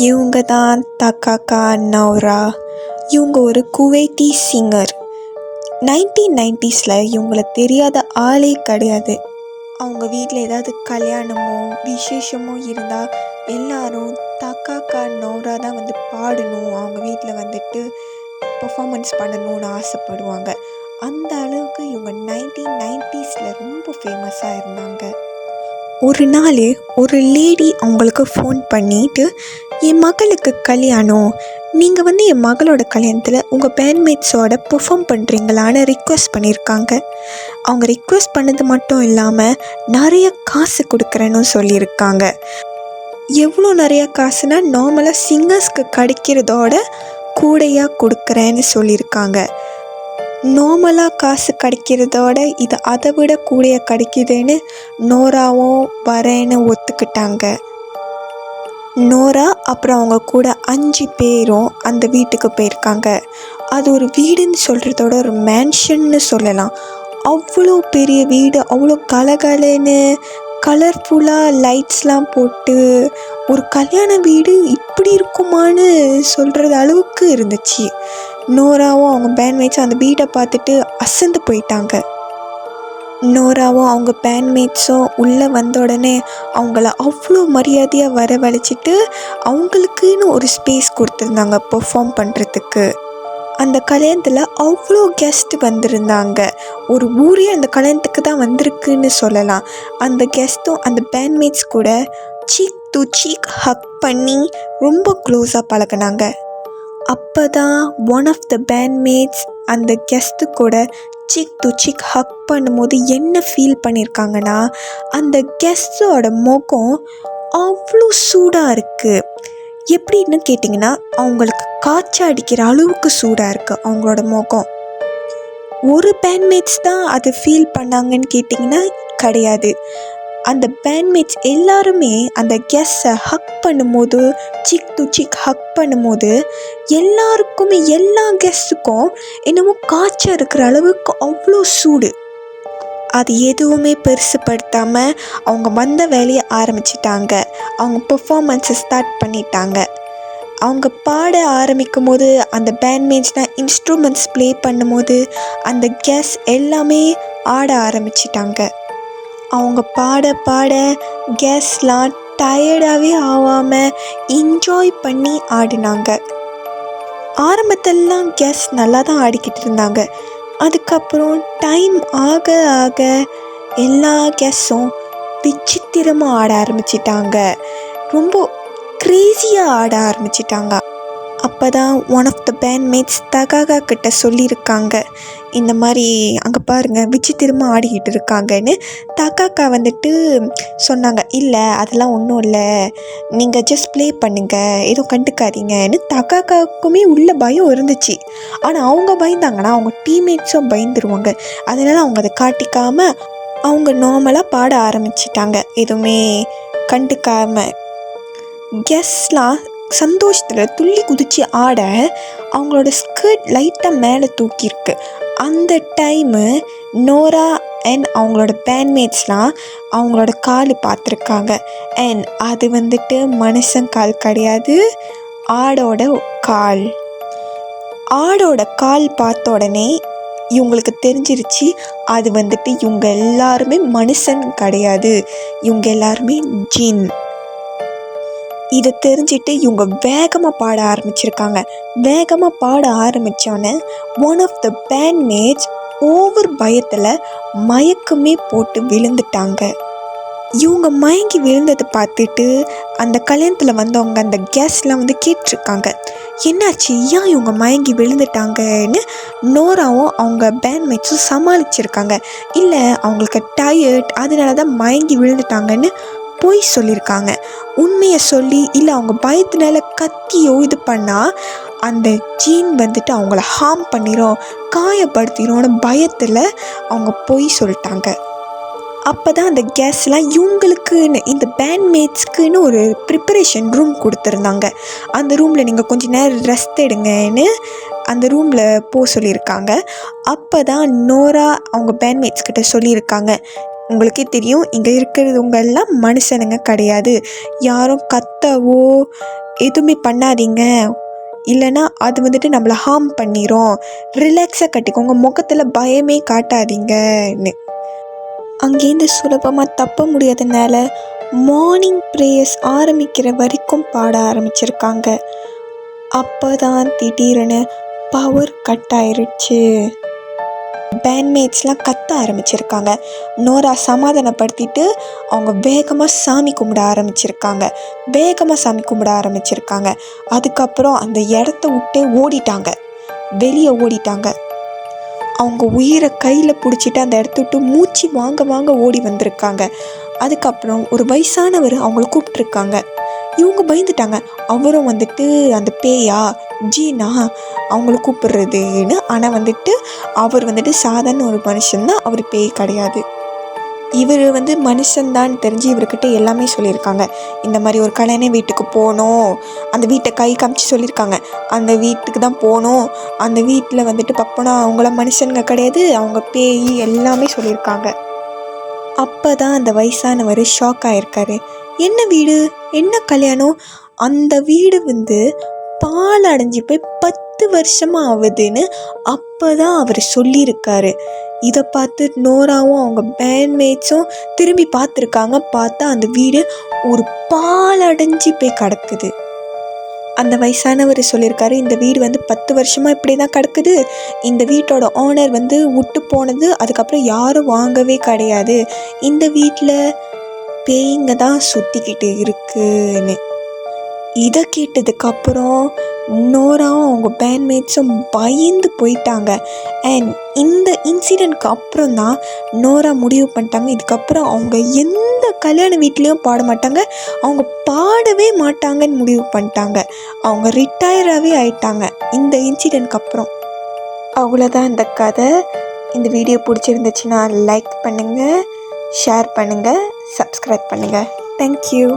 இவங்க தான் தக்காக்கா நௌரா. இவங்க ஒரு குவைத்தி சிங்கர். 1990s இவங்கள தெரியாத ஆளே கிடையாது. அவங்க வீட்டில் ஏதாவது கல்யாணமோ விசேஷமோ இருந்தால் எல்லாரும் தக்காக்கா நௌரா தான் பாடணும், அவங்க வீட்டில் பெர்ஃபார்மன்ஸ் பண்ணணும்னு ஆசைப்படுவாங்க. அந்த அளவுக்கு இவங்க 1990s ரொம்ப ஃபேமஸாக இருந்தாங்க. ஒரு நாள் ஒரு லேடி அவங்களுக்கு ஃபோன் பண்ணிவிட்டு, என் மகளுக்கு கல்யாணம், நீங்கள் என் மகளோட கல்யாணத்தில் உங்கள் பேண்ட்மேட்ஸோட பெர்ஃபார்ம் பண்ணுறீங்களான்னு ரிக்வெஸ்ட் பண்ணியிருக்காங்க. அவங்க ரிக்வெஸ்ட் பண்ணது மட்டும் இல்லாமல் நிறைய காசு கொடுக்குறேன்னு சொல்லியிருக்காங்க. எவ்வளோ நிறைய காசுனா நார்மலாக சிங்கர்ஸ்க்கு கிடைக்கிறதோட கூடையாக கொடுக்குறேன்னு சொல்லியிருக்காங்க. நார்மலாக காசு கிடைக்கிறதோட இது அதை விட கூடைய கிடைக்குதுன்னு நோராவும் வரேன்னு ஒத்துக்கிட்டாங்க. நோரா அப்புறம் அவங்க கூட 5 பேரும் அந்த வீட்டுக்கு போயிருக்காங்க. அது ஒரு வீடுன்னு சொல்கிறதோட ஒரு மேன்ஷன்னு சொல்லலாம். அவ்வளோ பெரிய வீடு, அவ்வளோ கலகலன்னு கலர்ஃபுல்லாக லைட்ஸ்லாம் போட்டு ஒரு கல்யாண வீடு இப்படி இருக்குமான்னு சொல்கிறது அளவுக்கு இருந்துச்சு. நோராவும் அவங்க பேண்ட்மேட்ஸும் அந்த வீட்டை பார்த்துட்டு அசந்து போயிட்டாங்க. நோராவும் அவங்க பேண்ட்மேட்ஸும் உள்ளே வந்த உடனே அவங்கள அவ்வளோ மரியாதையாக வரவழைச்சிட்டு அவங்களுக்குன்னு ஒரு ஸ்பேஸ் கொடுத்துருந்தாங்க பெர்ஃபார்ம் பண்ணுறதுக்கு. அந்த கல்யாணத்தில் அவ்வளோ கெஸ்ட்டு வந்திருந்தாங்க. ஒரு ஊரே அந்த கல்யாணத்துக்கு தான் வந்திருக்குன்னு சொல்லலாம். அந்த கெஸ்ட்டும் அந்த பேண்ட்மேட்ஸ் கூட சீக் டு சீக் ஹக் பண்ணி ரொம்ப க்ளோஸாக பழகினாங்க. அப்போ தான் ஒன் ஆஃப் த பேண்ட்மேட்ஸ் அந்த கெஸ்ட்டு கூட சீக் டு சீக் ஹக் பண்ணும்போது என்ன ஃபீல் பண்ணியிருக்காங்கன்னா, அந்த கெஸ்ட்டோட முகம் அவ்வளோ சூடாக இருக்குது. எப்படின்னு கேட்டிங்கன்னா, அவங்களுக்கு காய்ச்சல் அடிக்கிற அளவுக்கு சூடாக இருக்குது அவங்களோட முகம். ஒரு பேண்ட்மேட்ஸ் தான் அது ஃபீல் பண்ணாங்கன்னு கேட்டிங்கன்னா கிடையாது. அந்த பேண்ட்மேட்ஸ் எல்லாருமே அந்த கெஸ்ட்டை ஹக் பண்ணும்போது, சீக் டு சீக் ஹக் பண்ணும்போது எல்லாருக்குமே, எல்லா கெஸ்ட்டுக்கும் என்னமோ காய்ச்சல் இருக்கிற அளவுக்கு அவ்வளோ சூடு. அது எதுவுமே பெருசுப்படுத்தாமல் அவங்க வந்த வேலையை ஆரம்பிச்சிட்டாங்க. அவங்க பெர்ஃபார்மன்ஸை ஸ்டார்ட் பண்ணிட்டாங்க. அவங்க பாட ஆரம்பிக்கும் போது அந்த பேண்ட்மேட்ஸ்னால் இன்ஸ்ட்ருமெண்ட்ஸ் ப்ளே பண்ணும்போது அந்த கெஸ்ட் எல்லாமே ஆட ஆரம்பிச்சிட்டாங்க. அவங்க பாட பாட கெஸ்ட்லாம் டயர்டாகவே ஆகாமல் என்ஜாய் பண்ணி ஆடினாங்க. ஆரம்பத்திலலாம் கெஸ்ட் நல்லா தான் ஆடிக்கிட்டு இருந்தாங்க. அதுக்கப்புறம் டைம் ஆக ஆக எல்லா கெஸ்ட்டும் விசித்திரமாக ஆட ஆரம்பிச்சிட்டாங்க. ரொம்ப க்ரேஸியாக ஆட ஆரம்பிச்சிட்டாங்க. அப்போ தான் ஒன் ஆஃப் த பேண்ட்மேட்ஸ் தகாகா கிட்ட சொல்லியிருக்காங்க, இந்த மாதிரி அங்கே பாருங்கள் விசித்திரமாக ஆடிக்கிட்டு இருக்காங்கன்னு. தகாகா சொன்னாங்க, இல்லை அதெல்லாம் ஒன்றும் இல்லை, நீங்கள் ஜஸ்ட் ப்ளே பண்ணுங்கள், எதுவும் கண்டுக்காதீங்கன்னு. தகாகாவுக்குமே உள்ள பயம் இருந்துச்சு. ஆனால் அவங்க பயந்தாங்கன்னா அவங்க டீம்மேட்ஸும் பயந்துருவாங்க. அதனால் அவங்க அதை காட்டிக்காமல் அவங்க நார்மலாக பாட ஆரம்பிச்சிட்டாங்க, எதுவுமே கண்டுக்காமல். கெஸ்ட்லாம் சந்தோஷத்தில் துள்ளி குதித்து ஆட அவங்களோட ஸ்கர்ட் லைட்டாக மேலே தூக்கியிருக்கு. அந்த டைமு நோரா அண்ட் அவங்களோட பேண்ட்மேட்ஸ்லாம் அவங்களோட கால் பார்த்துருக்காங்க. அண்ட் அது மனுஷன் கால் கிடையாது, ஆடோட கால். ஆடோட கால் பார்த்த உடனே இவங்களுக்கு தெரிஞ்சிருச்சு, அது இவங்க எல்லாருமே மனுஷன் கிடையாது, இவங்க எல்லாருமே ஜின். இதை தெரிஞ்சிட்டு இவங்க வேகமாக பாட ஆரம்பிச்சிருக்காங்க. வேகமாக பாட ஆரம்பித்தோன்னே ஒன் ஆஃப் த பேண்ட்மேட்ஸ் ஓவர் பயத்தில் மயக்கமே போட்டு விழுந்துட்டாங்க. இவங்க மயங்கி விழுந்ததை பார்த்துட்டு அந்த கல்யாணத்தில் வந்தவங்க அந்த கெஸ்ட்லாம் கேட்டிருக்காங்க, என்னாச்சு, ஏன் இவங்க மயங்கி விழுந்துட்டாங்கன்னு. நோராவும் அவங்க பேண்ட்மேட்ஸும் சமாளிச்சிருக்காங்க, இல்லை அவங்களுக்கு டயர்ட், அதனால தான் மயங்கி விழுந்துட்டாங்கன்னு போய் சொல்லியிருக்காங்க. உண்மையை சொல்லி இல்லை அவங்க பயத்தினால கத்தியோ இது பண்ணால் அந்த ஜீன் அவங்கள ஹார்ம் பண்ணிடும், காயப்படுத்திடும்னு பயத்தில் அவங்க போய் சொல்லிட்டாங்க. அப்போ தான் அந்த கெஸ்ட்லாம் இவங்களுக்குன்னு, இந்த பேண்ட்மேட்ஸ்க்குன்னு ஒரு ப்ரிப்பரேஷன் ரூம் கொடுத்துருந்தாங்க. அந்த ரூமில் நீங்கள் கொஞ்சம் நேரம் ரெஸ்ட் எடுங்கன்னு அந்த ரூமில் போக சொல்லியிருக்காங்க. அப்போ தான் நோரா அவங்க பேண்ட்மேட்ஸ் கிட்ட சொல்லியிருக்காங்க, உங்களுக்கே தெரியும், இங்கே இருக்கிறவங்க எல்லாம் மனுஷனுங்க கிடையாது, யாரும் கத்தவோ எதுவுமே பண்ணாதீங்க, இல்லைன்னா அது வந்துட்டு நம்மளை ஹார்ம் பண்ணிரும், ரிலாக்ஸாக கட்டிக்கோங்க, முகத்தில் பயமே காட்டாதீங்கன்னு. அங்கேருந்து சுலபமாக தப்ப முடியாதனால மார்னிங் ப்ரேயர்ஸ் ஆரம்பிக்கிற வரைக்கும் பாட ஆரம்பிச்சிருக்காங்க. அப்போ தான் திடீர்னு பவர் கட் ஆயிருச்சு. பேண்ட்மேட்ஸ்லாம் கத்த ஆரம்பிச்சிருக்காங்க. நோரா சமாதானப்படுத்திட்டு அவங்க வேகமாக சாமி கும்பிட ஆரம்பிச்சிருக்காங்க. அதுக்கப்புறம் அந்த இடத்த விட்டே வெளியே ஓடிட்டாங்க. அவங்க உயிரை கையில் பிடிச்சிட்டு அந்த இடத்த விட்டு மூச்சு வாங்க ஓடி வந்திருக்காங்க. அதுக்கப்புறம் ஒரு வயசானவர் அவங்கள கூப்பிட்ருக்காங்க. இவங்க பயந்துட்டாங்க. அவரும் வந்துட்டு அந்த பேயா ஜீனா அவங்கள கூப்பிடுறதுன்னு. ஆனால் வந்துட்டு அவர் வந்துட்டு சாதாரண ஒரு மனுஷன்தான், அவர் பேய் கிடையாது. இவர் மனுஷன்தான் தெரிஞ்சு இவர்கிட்ட எல்லாமே சொல்லியிருக்காங்க. இந்த மாதிரி ஒரு கல்யாண வீட்டுக்கு போகணும், அந்த வீட்டை கை காமிச்சு சொல்லியிருக்காங்க. அந்த வீட்டுக்கு தான் போகணும், அந்த வீட்டில் பார்ப்போனா அவங்களாம் மனுஷனுங்க கிடையாது, அவங்க பேய் எல்லாமே சொல்லியிருக்காங்க. அப்போ தான் அந்த வயசானவர் ஷாக் ஆகிருக்காரு. என்ன வீடு, என்ன கல்யாணம், அந்த வீடு பால் அடைஞ்சி போய் 10 வருஷமாக ஆகுதுன்னு அப்போ தான் அவர் சொல்லியிருக்காரு. இதை பார்த்து நோராவும் அவங்க பேண்ட்மேட்ஸும் திரும்பி பார்த்துருக்காங்க. பார்த்தா அந்த வீடு ஒரு பால் அடைஞ்சி போய் கிடக்குது. அந்த வயசானவர் சொல்லியிருக்காரு, இந்த வீடு 10 வருஷமாக இப்படி தான் கிடக்குது, இந்த வீட்டோட ஓனர் விட்டு போனது, அதுக்கப்புறம் யாரும் வாங்கவே கிடையாது, இந்த வீட்டில் பேய்ங்க தான் சுற்றிக்கிட்டு இருக்குன்னு. இதை கேட்டதுக்கப்புறம் நோராவும் அவங்க பேண்ட்மேட்ஸும் பயந்து போயிட்டாங்க. அண்ட் இந்த இன்சிடெண்ட்க்கு அப்புறம் தான் நோரா முடிவு பண்ணிட்டாங்க, இதுக்கப்புறம் அவங்க எந்த கல்யாண வீட்லேயும் பாட மாட்டாங்க, அவங்க பாடவே மாட்டாங்கன்னு முடிவு பண்ணிட்டாங்க. அவங்க ரிட்டையராகவே ஆயிட்டாங்க இந்த இன்சிடெண்ட்க்கு அப்புறம். அவ்வளோதான் இந்த கதை. இந்த வீடியோ பிடிச்சிருந்துச்சுன்னா லைக் பண்ணுங்கள், ஷேர் பண்ணுங்கள், சப்ஸ்கிரைப் பண்ணுங்கள். தேங்க்யூ.